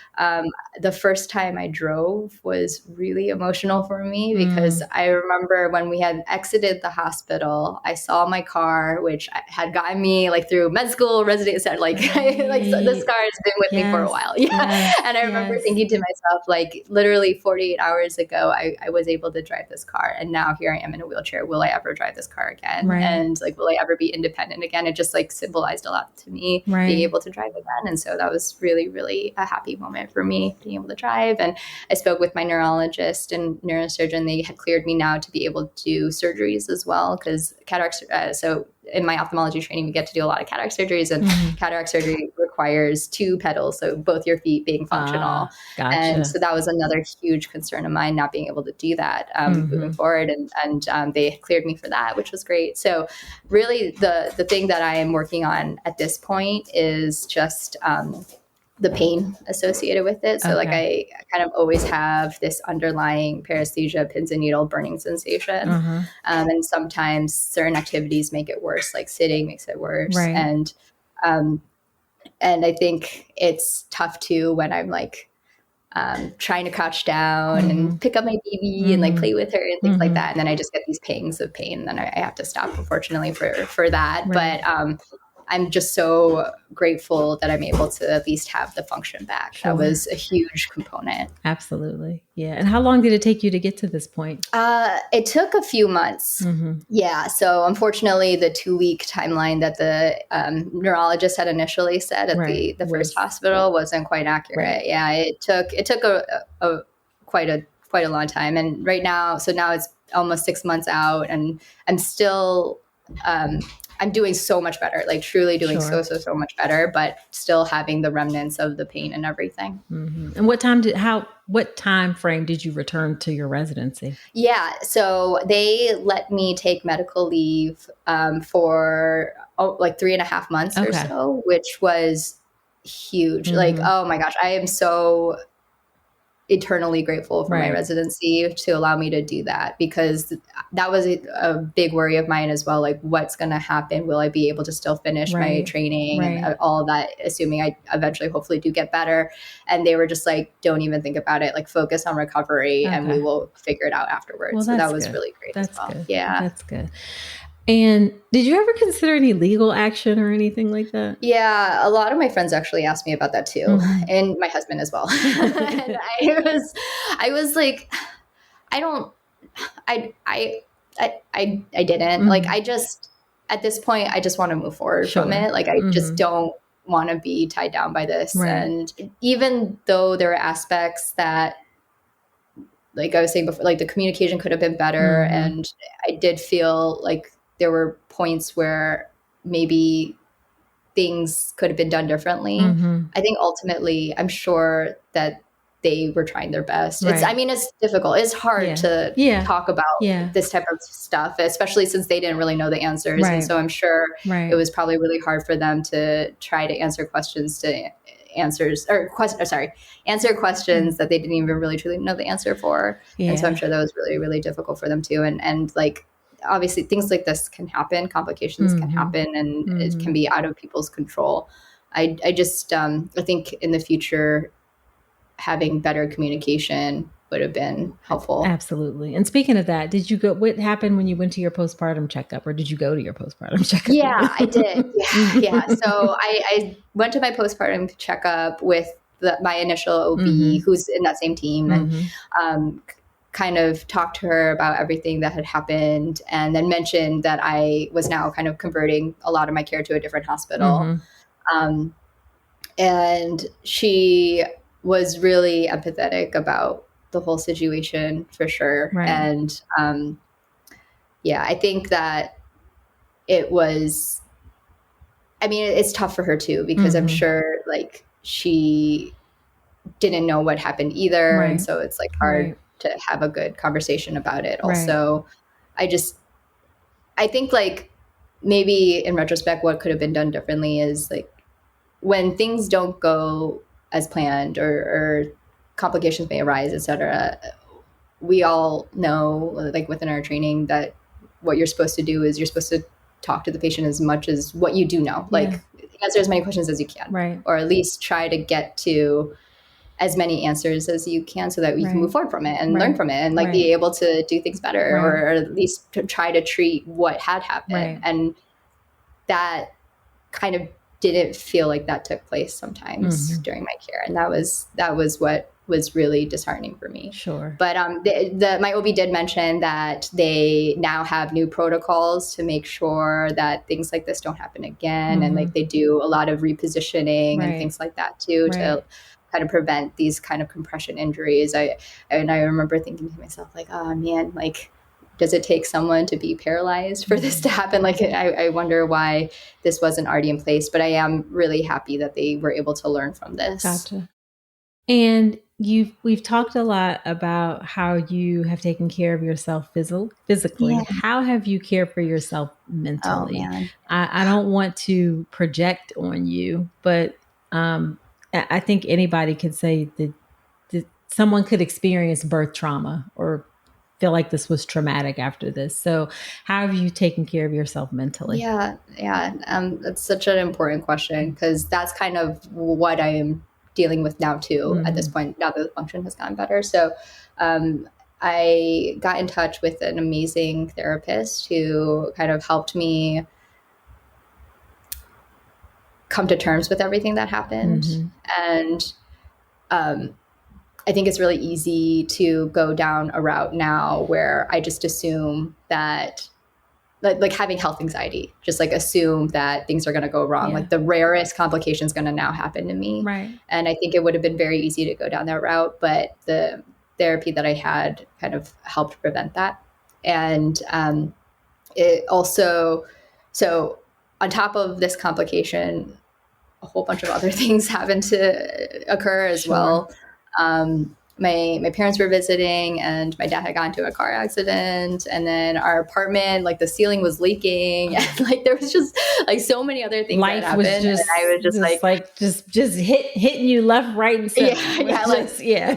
The first time I drove was really emotional for me, because I remember when we had exited the hospital, I saw my car, which had gotten me like through med school, residency, like this car has been with me for a while. Yeah. And I remember thinking to myself, like literally 48 hours ago, I was able to drive this car. And now here I am in a wheelchair. Will I ever drive this car again? Right. And like, will I ever be independent again? It just like symbolized a lot to me, being able to drive again. And so that was really, really a happy moment for me, being able to drive. And I spoke with my neurologist and neurosurgeon. They had cleared me now to be able to do surgeries as well, because cataracts. So in my ophthalmology training, we get to do a lot of cataract surgeries, and cataract surgery requires 2 pedals, so both your feet being functional. Gotcha. And so that was another huge concern of mine, not being able to do that moving forward. And they cleared me for that, which was great. So really the thing that I am working on at this point is just the pain associated with it. So like I kind of always have this underlying paresthesia, pins and needle burning sensation. And sometimes certain activities make it worse, like sitting makes it worse. Right. And I think it's tough too when I'm like trying to crouch down and pick up my baby and like play with her and things like that. And then I just get these pangs of pain, and then I have to stop, unfortunately, for that. Right. But I'm just so grateful that I'm able to at least have the function back. Sure. That was a huge component. Absolutely. Yeah. And how long did it take you to get to this point? It took a few months. Yeah. So unfortunately, the 2-week timeline that the neurologist had initially said at the first hospital wasn't quite accurate. Right. Yeah. It took a quite a long time. And right now, so now it's almost 6 months out, and I'm still, I'm doing so much better, like truly doing so much better, but still having the remnants of the pain and everything. And what time frame did you return to your residency? Yeah. So they let me take medical leave for like 3.5 months or so, which was huge. Like, oh my gosh, I am so eternally grateful for my residency to allow me to do that, because that was a big worry of mine as well. Like, what's going to happen? Will I be able to still finish my training and all of that, assuming I eventually hopefully do get better? And they were just like, don't even think about it. Like, focus on recovery and we will figure it out afterwards. Well, so that was really great as well. Good. Yeah. That's good. And did you ever consider any legal action or anything like that? Yeah, a lot of my friends actually asked me about that too, and my husband as well. And I was like, I didn't. Like, I just, at this point, I just want to move forward from it. Like, I just don't want to be tied down by this. And even though there are aspects that, like I was saying before, like the communication could have been better, and I did feel like there were points where maybe things could have been done differently. I think ultimately, I'm sure that they were trying their best. It's difficult. It's hard to talk about this type of stuff, especially since they didn't really know the answers. And so I'm sure it was probably really hard for them to try to answer questions that they didn't even really truly know the answer for. And so I'm sure that was really, really difficult for them too. And like, obviously things like this can happen, complications can happen, and it can be out of people's control. I just, I think in the future, having better communication would have been helpful. Absolutely. And speaking of that, what happened when you went to your postpartum checkup, or did you go to your postpartum checkup? Yeah, I did. Yeah. So I went to my postpartum checkup with my initial OB, who's in that same team, and kind of talked to her about everything that had happened, and then mentioned that I was now kind of converting a lot of my care to a different hospital. And she was really empathetic about the whole situation for sure. Right. And yeah, I think that it was, I mean, it's tough for her too, because I'm sure like she didn't know what happened either. Right. And so it's like hard to have a good conversation about it. Right. Also, I think like maybe in retrospect, what could have been done differently is like when things don't go as planned or complications may arise, etc. We all know, like within our training, that what you're supposed to do is you're supposed to talk to the patient as much as what you do know, like answer as many questions as you can, right, or at least try to get to as many answers as you can so that we can move forward from it and learn from it and like be able to do things better, or at least to try to treat what had happened. And that kind of didn't feel like that took place sometimes during my care. And that was what was really disheartening for me. Sure. But my OB did mention that they now have new protocols to make sure that things like this don't happen again. And like they do a lot of repositioning and things like that too, to kind of prevent these kind of compression injuries. I remember thinking to myself, like, oh man, like, does it take someone to be paralyzed for this to happen? Like, I wonder why this wasn't already in place, but I am really happy that they were able to learn from this. Gotcha. And we've talked a lot about how you have taken care of yourself physically. Yeah. How have you cared for yourself mentally? Oh, man. I don't want to project on you, but I think anybody could say that someone could experience birth trauma or feel like this was traumatic after this. So how have you taken care of yourself mentally? Yeah. That's such an important question, because that's kind of what I am dealing with now too, at this point, now that the function has gotten better. So I got in touch with an amazing therapist who kind of helped me come to terms with everything that happened. And I think it's really easy to go down a route now where I just assume that, like having health anxiety, just like assume that things are going to go wrong. Yeah. Like the rarest complication is going to now happen to me. Right. And I think it would have been very easy to go down that route, but the therapy that I had kind of helped prevent that. And it also, so on top of this complication, a whole bunch of other things happened to occur as well. My parents were visiting, and my dad had gotten into a car accident, and then our apartment, like the ceiling was leaking, and like there was just like so many other things that happened. And I was just hitting you left, right, and center.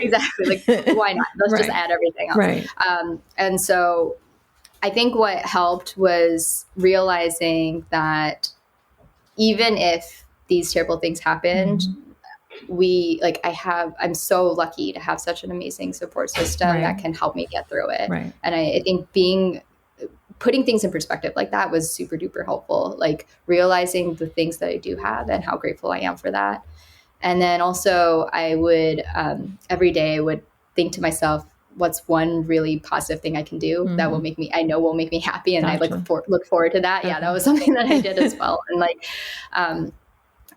Exactly. Like, why not? Let's just add everything else. Right. And so I think what helped was realizing that even if these terrible things happened, I'm so lucky to have such an amazing support system that can help me get through it. Right. And I think putting things in perspective like that was super duper helpful, like realizing the things that I do have and how grateful I am for that. And then also I would, every day I would think to myself, what's one really positive thing I can do that will make me happy. And I look forward to that. Okay. Yeah, that was something that I did as well. And like,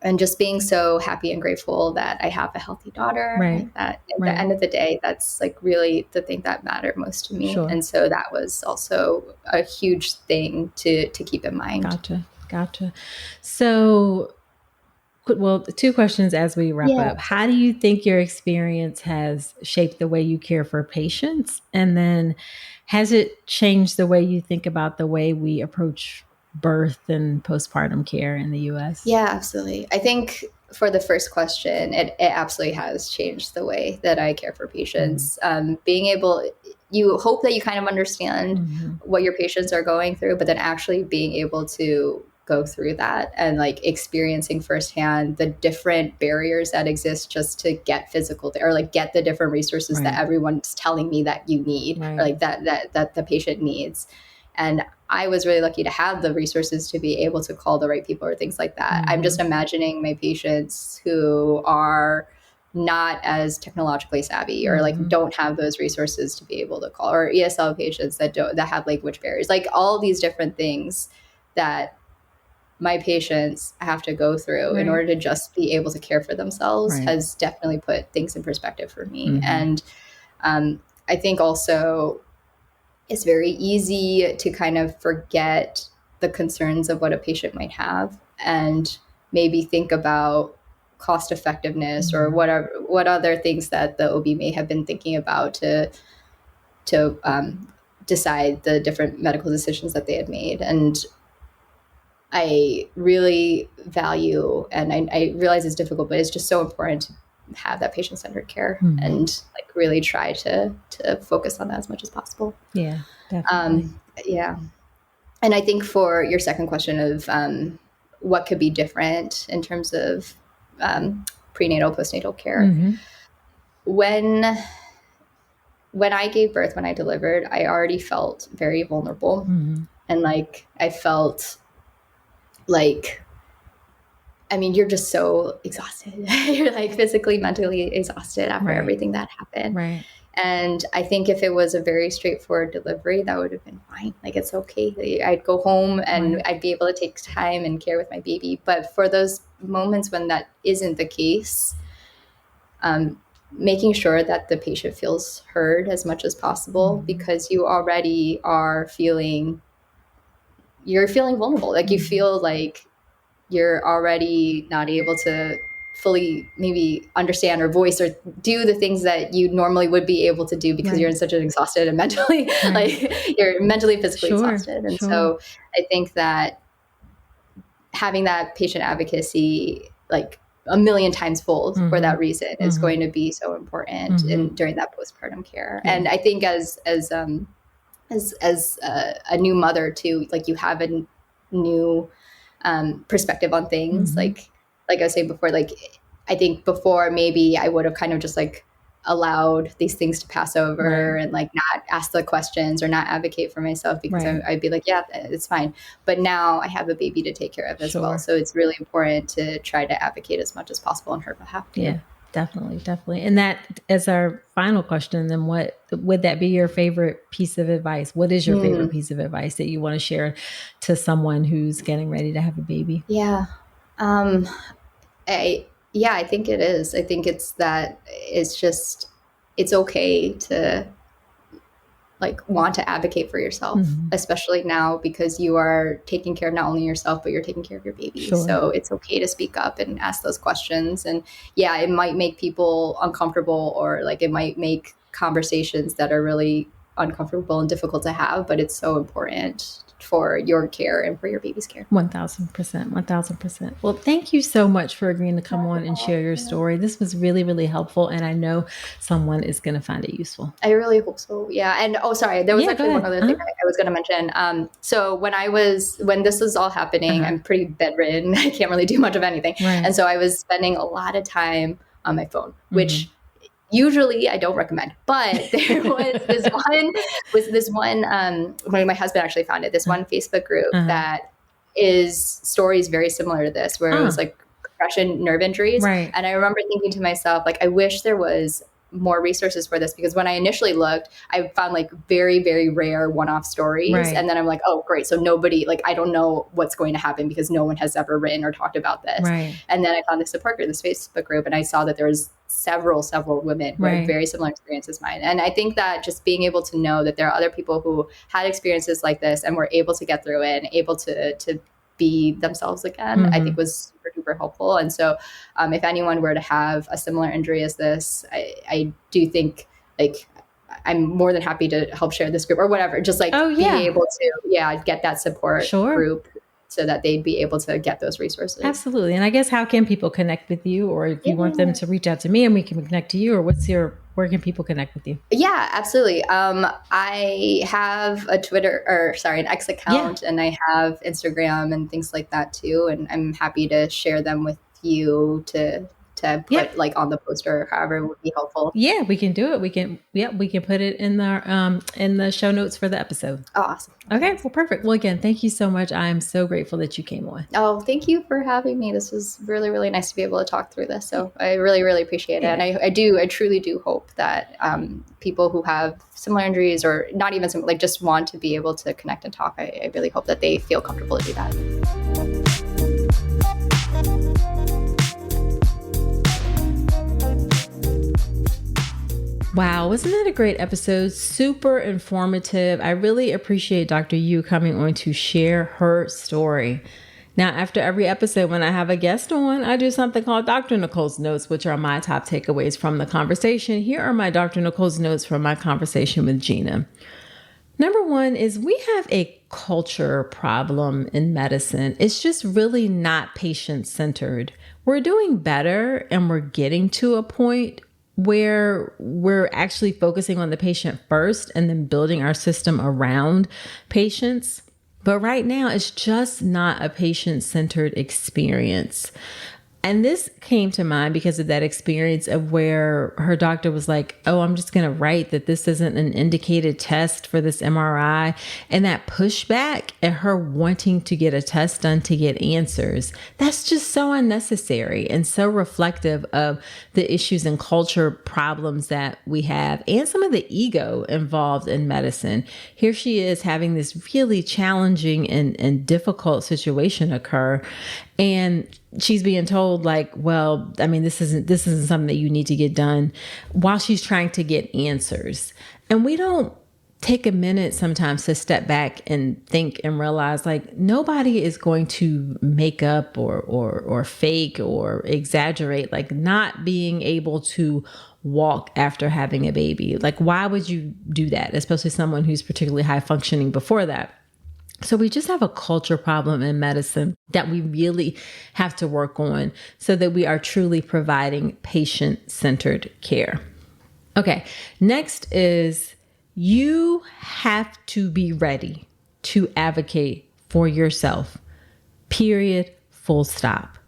and just being so happy and grateful that I have a healthy daughter. Like that at the end of the day, that's like really the thing that mattered most to me. And so that was also a huge thing to keep in mind. Gotcha. So, well, two questions as we wrap up. How do you think your experience has shaped the way you care for patients? And then has it changed the way you think about the way we approach birth and postpartum care in the U.S.? Yeah, absolutely. I think for the first question, it absolutely has changed the way that I care for patients. Being able, you hope that you kind of understand what your patients are going through, but then actually being able to go through that and like experiencing firsthand the different barriers that exist just to get physical or like get the different resources that everyone's telling me that you need, or like that the patient needs. And I was really lucky to have the resources to be able to call the right people or things like that. I'm just imagining my patients who are not as technologically savvy or like don't have those resources to be able to call, or ESL patients that have language barriers, like all these different things that my patients have to go through in order to just be able to care for themselves has definitely put things in perspective for me. And I think also it's very easy to kind of forget the concerns of what a patient might have and maybe think about cost effectiveness or what other things that the OB may have been thinking about to decide the different medical decisions that they had made. And I really value, and I realize it's difficult, but it's just so important to have that patient-centered care and like really try to focus on that as much as possible. Yeah, definitely. And I think for your second question of what could be different in terms of prenatal, postnatal care, when I gave birth, when I delivered, I already felt very vulnerable. And like, I felt like, I mean, you're just so exhausted. You're like physically, mentally exhausted after everything that happened. And I think if it was a very straightforward delivery, that would have been fine. Like, it's okay. I'd go home and I'd be able to take time and care with my baby. But for those moments when that isn't the case, making sure that the patient feels heard as much as possible, because you already are feeling vulnerable. Like you feel like you're already not able to fully maybe understand or voice or do the things that you normally would be able to do because you're in such an exhausted and mentally like you're mentally, physically exhausted. And so I think that having that patient advocacy like a million times fold for that reason is going to be so important during that postpartum care. And I think as a new mother too, like you have a new perspective on things. Like I was saying before, like I think before maybe I would have kind of just like allowed these things to pass over and like not ask the questions or not advocate for myself because I'd be like, yeah, it's fine. But now I have a baby to take care of as well. So it's really important to try to advocate as much as possible on her behalf. Yeah, definitely. And that as our final question, then what would that be your favorite piece of advice? What is your favorite piece of advice that you want to share to someone who's getting ready to have a baby? Yeah. I think it is. I think it's okay to like want to advocate for yourself, especially now because you are taking care of not only yourself, but you're taking care of your baby. So it's okay to speak up and ask those questions. And yeah, it might make people uncomfortable or like it might make conversations that are really uncomfortable and difficult to have, but it's so important for your care and for your baby's care. 1000%. Well, thank you so much for agreeing to come on and share your story. This was really, really helpful. And I know someone is going to find it useful. I really hope so. Yeah. And there was actually one other thing I was going to mention. So when this was all happening, I'm pretty bedridden. I can't really do much of anything. And so I was spending a lot of time on my phone, which usually I don't recommend, but there was this one, when my husband actually found it, this one Facebook group that is stories very similar to this, where it was like compression nerve injuries. And I remember thinking to myself, like, I wish there was more resources for this, because when I initially looked, I found like very, very rare one-off stories. And then I'm like, oh, great. So nobody, like, I don't know what's going to happen because no one has ever written or talked about this. And then I found this support group, this Facebook group, and I saw that there was several women who had very similar experiences as mine. And I think that just being able to know that there are other people who had experiences like this and were able to get through it and able to be themselves again, I think was super duper helpful. And so if anyone were to have a similar injury as this, I do think like I'm more than happy to help share this group or whatever, just like being able to get that support group so that they'd be able to get those resources. Absolutely. And I guess how can people connect with you, or if you want them to reach out to me and we can connect to you, or where can people connect with you? Yeah, absolutely. I have an X account, and I have Instagram and things like that too. And I'm happy to share them with you to put like on the poster, or however would be helpful. Yeah, we can do it. We can put it in the show notes for the episode. Oh, awesome. Okay, well, perfect. Well, again, thank you so much. I am so grateful that you came on. Oh, thank you for having me. This was really, really nice to be able to talk through this. So I really, really appreciate it. And I truly do hope that people who have similar injuries, or not even similar, like just want to be able to connect and talk, I really hope that they feel comfortable to do that. Wow, wasn't that a great episode? Super informative. I really appreciate Dr. Yu coming on to share her story. Now, after every episode, when I have a guest on, I do something called Dr. Nicole's Notes, which are my top takeaways from the conversation. Here are my Dr. Nicole's Notes from my conversation with Gina. Number one is we have a culture problem in medicine. It's just really not patient-centered. We're doing better and we're getting to a point where we're actually focusing on the patient first and then building our system around patients. But right now, it's just not a patient-centered experience. And this came to mind because of that experience of where her doctor was like, oh, I'm just going to write that this isn't an indicated test for this MRI. And that pushback at her wanting to get a test done to get answers, that's just so unnecessary and so reflective of the issues and culture problems that we have and some of the ego involved in medicine. Here she is having this really challenging and difficult situation occur. And she's being told like, well, I mean, this isn't something that you need to get done while she's trying to get answers. And we don't take a minute sometimes to step back and think and realize like nobody is going to make up or fake or exaggerate, like not being able to walk after having a baby. Like, why would you do that? Especially someone who's particularly high functioning before that. So we just have a culture problem in medicine that we really have to work on so that we are truly providing patient-centered care. Okay, next is you have to be ready to advocate for yourself, period, full stop.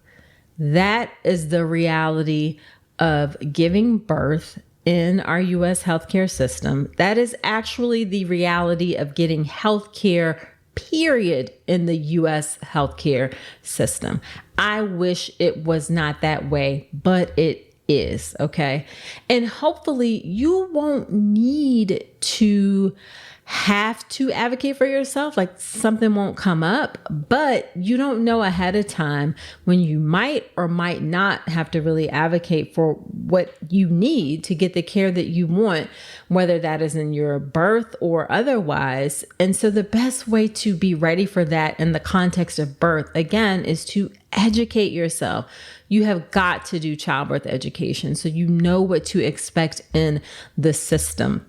That is the reality of giving birth in our U.S. healthcare system. That is actually the reality of getting healthcare period in the U.S. healthcare system. I wish it was not that way, but it is, okay? And hopefully you won't need to have to advocate for yourself, like something won't come up, but you don't know ahead of time when you might or might not have to really advocate for what you need to get the care that you want, whether that is in your birth or otherwise. And so the best way to be ready for that in the context of birth, again, is to educate yourself. You have got to do childbirth education so you know what to expect in the system.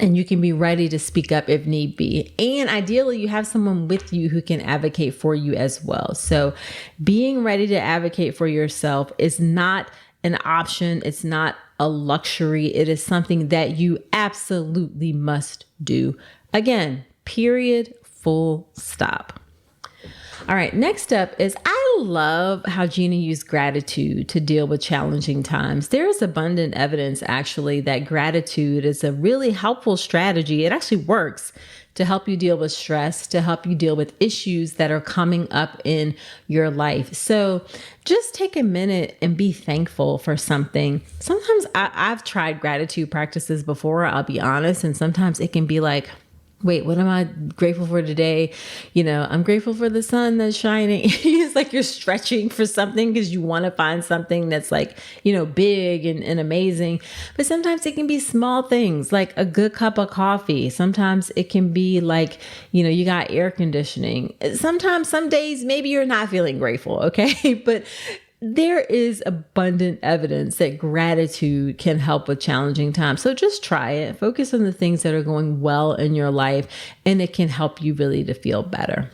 And you can be ready to speak up if need be. And ideally, you have someone with you who can advocate for you as well. So being ready to advocate for yourself is not an option. It's not a luxury. It is something that you absolutely must do. Again, period, full stop. All right, next up is I love how Gina used gratitude to deal with challenging times. There is abundant evidence actually that gratitude is a really helpful strategy. It actually works to help you deal with stress, to help you deal with issues that are coming up in your life. So just take a minute and be thankful for something. Sometimes I've tried gratitude practices before, I'll be honest, and sometimes it can be like, wait, what am I grateful for today? You know, I'm grateful for the sun that's shining. It's like you're stretching for something because you want to find something that's like, you know, big and amazing. But sometimes it can be small things like a good cup of coffee. Sometimes it can be like, you know, you got air conditioning. Sometimes, some days, maybe you're not feeling grateful. Okay. But there is abundant evidence that gratitude can help with challenging times. So just try it. Focus on the things that are going well in your life, and it can help you really to feel better.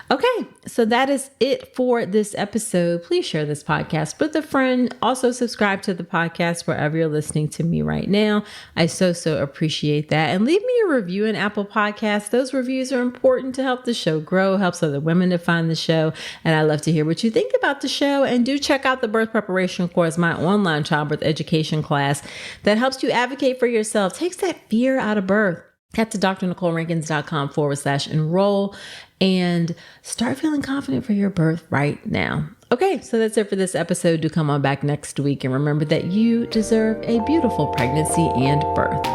Okay, so that is it for this episode. Please share this podcast with a friend. Also subscribe to the podcast wherever you're listening to me right now. I so appreciate that. And leave me a review in Apple Podcasts. Those reviews are important to help the show grow, helps other women to find the show. And I love to hear what you think about the show. And do check out the birth preparation course, my online childbirth education class that helps you advocate for yourself, takes that fear out of birth. Head to drnicolerankins.com/enroll and start feeling confident for your birth right now. Okay, so that's it for this episode. Do come on back next week and remember that you deserve a beautiful pregnancy and birth.